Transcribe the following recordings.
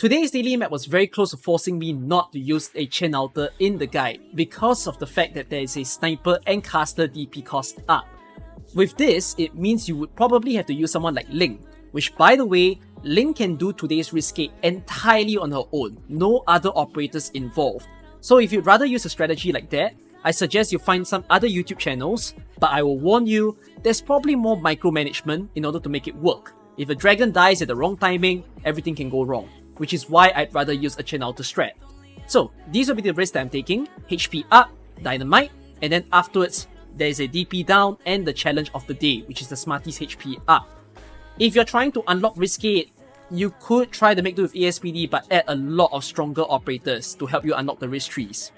Today's daily map was very close to forcing me not to use a Chen Outer in the guide because of the fact that there is a sniper and caster DP cost up. With this, it means you would probably have to use someone like Ling, which by the way, Ling can do today's risk gate entirely on her own, no other operators involved. So if you'd rather use a strategy like that, I suggest you find some other YouTube channels, but I will warn you, there's probably more micromanagement in order to make it work. If a dragon dies at the wrong timing, everything can go wrong, which is why I'd rather use a Chen Outer strat. So these will be the risks that I'm taking: HP up, dynamite, and then afterwards, there's a DP down and the challenge of the day, which is the Smarties HP up. If you're trying to unlock risk gate, you could try to make do with ASPD but add a lot of stronger operators to help you unlock the risk trees.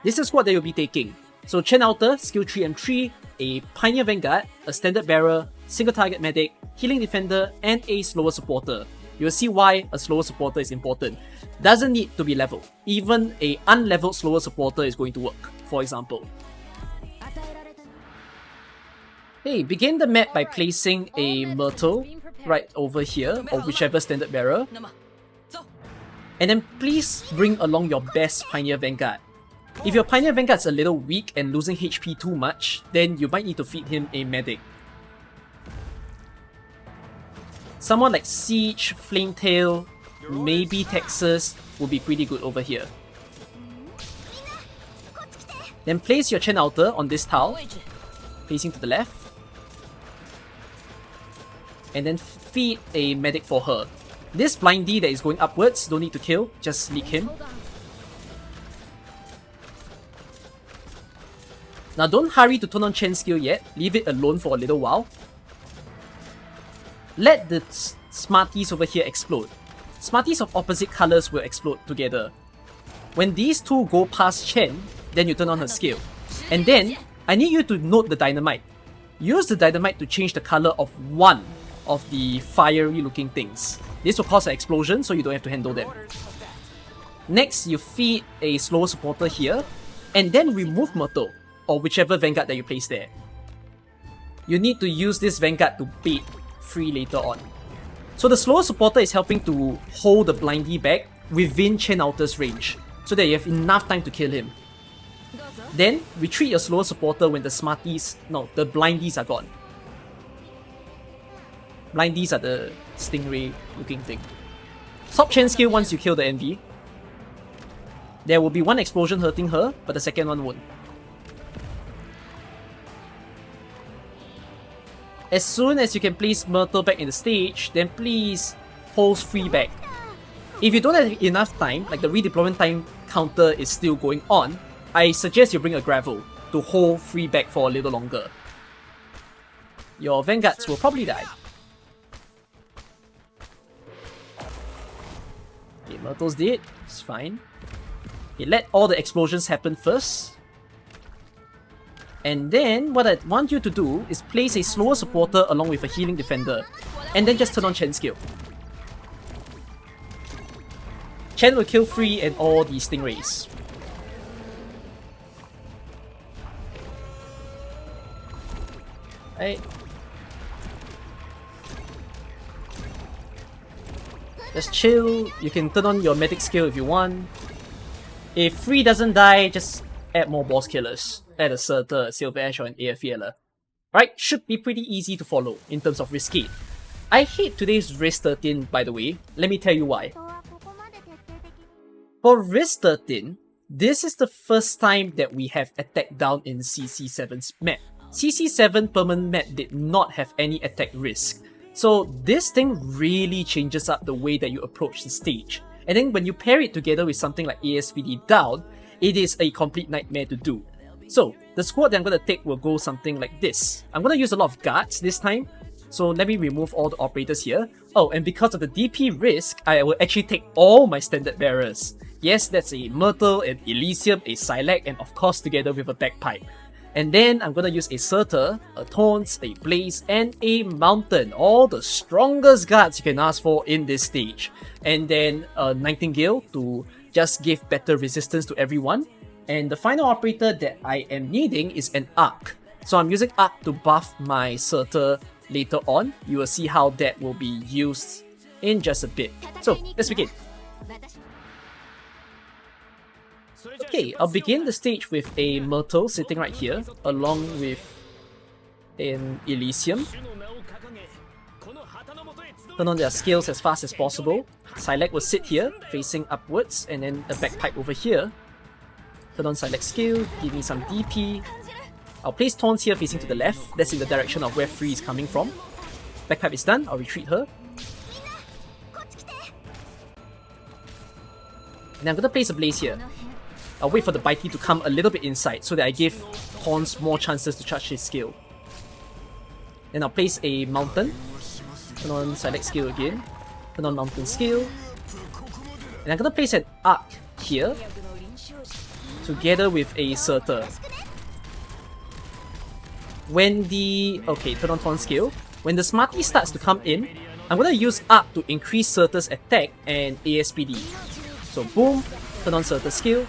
This is what they will be taking. So Chen Outer, skill 3 and 3, a Pioneer Vanguard, a Standard Bearer, single target medic, healing defender, and a slower supporter. You'll see why a slower supporter is important. Doesn't need to be leveled. Even a unleveled slower supporter is going to work, for example. Hey, begin the map by placing a Myrtle right over here, or whichever Standard Bearer. And then please bring along your best Pioneer Vanguard. If your Pioneer Vanguard's a little weak and losing HP too much, then you might need to feed him a medic. Someone like Siege, Flametail, maybe Texas will be pretty good over here. Then place your Chen Outer on this tile, facing to the left. And then feed a medic for her. This blindy that is going upwards, don't need to kill, just leak him. Now don't hurry to turn on Chen's skill yet, leave it alone for a little while. Let the Smarties over here explode. Smarties of opposite colors will explode together. When these two go past Chen, then you turn on her skill. And then, I need you to note the dynamite. Use the dynamite to change the color of one of the fiery looking things. This will cause an explosion, so you don't have to handle them. Next, you feed a slower supporter here, and then remove Myrtle, or whichever Vanguard that you place there. You need to use this Vanguard to bait free later on. So the slower supporter is helping to hold the blindy back within Chen Outer's range, so that you have enough time to kill him. Then, retreat your slower supporter when the the blindies are gone. Blindies are the stingray looking thing. Stop Chen's skill once you kill the envy. There will be one explosion hurting her, but the second one won't. As soon as you can place Myrtle back in the stage, then please hold free back. If you don't have enough time, like the redeployment time counter is still going on, I suggest you bring a Gravel to hold free back for a little longer. Your Vanguards will probably die. Okay, Myrtle's dead, it's fine. Okay, let all the explosions happen first. And then, what I want you to do is place a slower supporter along with a healing defender, and then just turn on Chen's skill. Chen will kill free and all the stingrays. Right. Just chill, you can turn on your medic skill if you want. If free doesn't die, just add more boss killers. Add a Surtur, a Silver Ash, or an AFELer. Alright, should be pretty easy to follow in terms of risk gate. I hate today's risk 13 by the way, let me tell you why. For risk 13, this is the first time that we have attack down in CC7's map. CC7 permanent map did not have any attack risk. So this thing really changes up the way that you approach the stage. And then when you pair it together with something like ASPD down, it is a complete nightmare to do. So, the squad that I'm going to take will go something like this. I'm going to use a lot of guards this time, so let me remove all the operators here. Oh, and because of the DP risk, I will actually take all my standard bearers. Yes, that's a Myrtle, an Elysium, a Silac, and of course together with a Bagpipe. And then I'm going to use a Surtur, a Taunts, a Blaze, and a Mountain. All the strongest guards you can ask for in this stage. And then a Nightingale to just give better resistance to everyone. And the final operator that I am needing is an Arc. So I'm using Arc to buff my Surtur later on. You will see how that will be used in just a bit. So let's begin. Okay, I'll begin the stage with a Myrtle sitting right here, along with an Elysium. Turn on their skills as fast as possible. Sylex will sit here, facing upwards, and then a bagpipe over here. Turn on Sylex skill, give me some DP. I'll place Taunts here facing to the left, that's in the direction of where Free is coming from. Bagpipe is done, I'll retreat her. And I'm gonna place a Blaze here. I'll wait for the Bitey to come a little bit inside so that I give Taunts more chances to charge his skill. Then I'll place a Mountain. Turn on Sylex skill again. Turn on Mountain skill. And I'm gonna place an Arc here, together with a Surtur. When the... okay, turn on Taunt skill. When the Smarty starts to come in, I'm gonna use Arc to increase Surtur's attack and ASPD. So boom, turn on Surtur skill,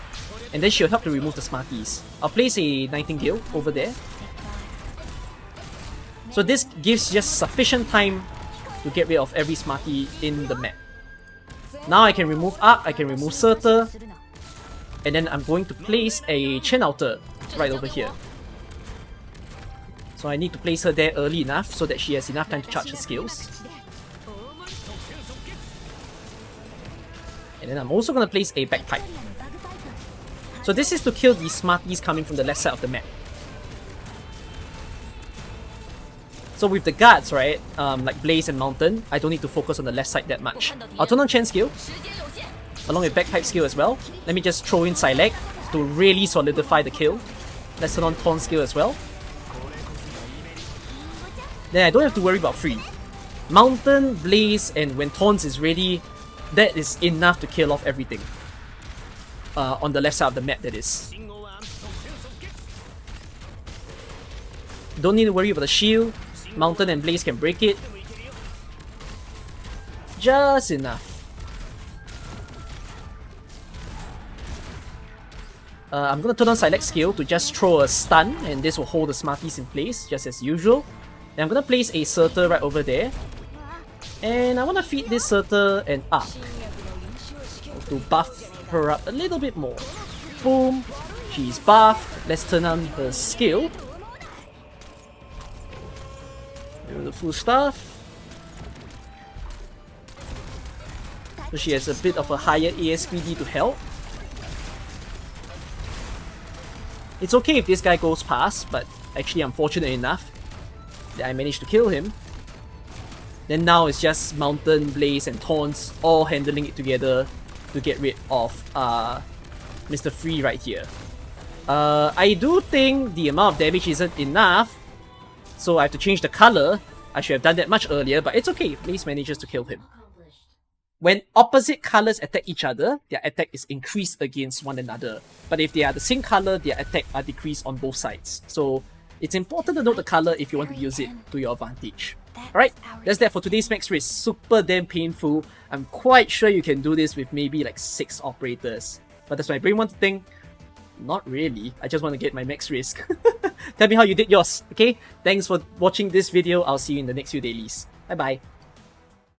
and then she'll help to remove the Smarties. I'll place a Nightingale over there. So this gives just sufficient time to get rid of every Smarty in the map. Now I can remove Arc, I can remove Surtur, and then I'm going to place a Chen Outer right over here. So I need to place her there early enough so that she has enough time to charge her skills. And then I'm also going to place a Bagpipe. So this is to kill the Smarties coming from the left side of the map. So with the guards, right, like Blaze and Mountain, I don't need to focus on the left side that much. I'll turn on Chen skill, along with Bagpipe skill as well. Let me just throw in Sylex to really solidify the kill. Let's turn on Taunt skill as well. Then I don't have to worry about Free. Mountain, Blaze, and when Taunts is ready, that is enough to kill off everything. On the left side of the map, that is. Don't need to worry about the shield. Mountain and Blaze can break it. Just enough. I'm gonna turn on Sylex skill to just throw a stun, and this will hold the Smarties in place, just as usual. Then I'm gonna place a Surtur right over there. And I wanna feed this Surtur an Arc to buff her up a little bit more. Boom! She's buffed. Let's turn on her skill. Beautiful stuff. So she has a bit of a higher ASPD to help. It's okay if this guy goes past, but actually I'm fortunate enough that I managed to kill him. Then now it's just Mountain, Blaze, and Taunts all handling it together to get rid of Mr. Free right here. I do think the amount of damage isn't enough, so I have to change the color. I should have done that much earlier, but it's okay. Blaze manages to kill him. When opposite colors attack each other, their attack is increased against one another. But if they are the same color, their attack are decreased on both sides. So it's important to know the color if you want to use it to your advantage. Alright, that's that for today's max race. Super damn painful. I'm quite sure you can do this with maybe like 6 operators. But does my brain want to think? Not really. I just want to get my max risk. Tell me how you did yours, okay? Thanks for watching this video. I'll see you in the next few dailies. Bye bye.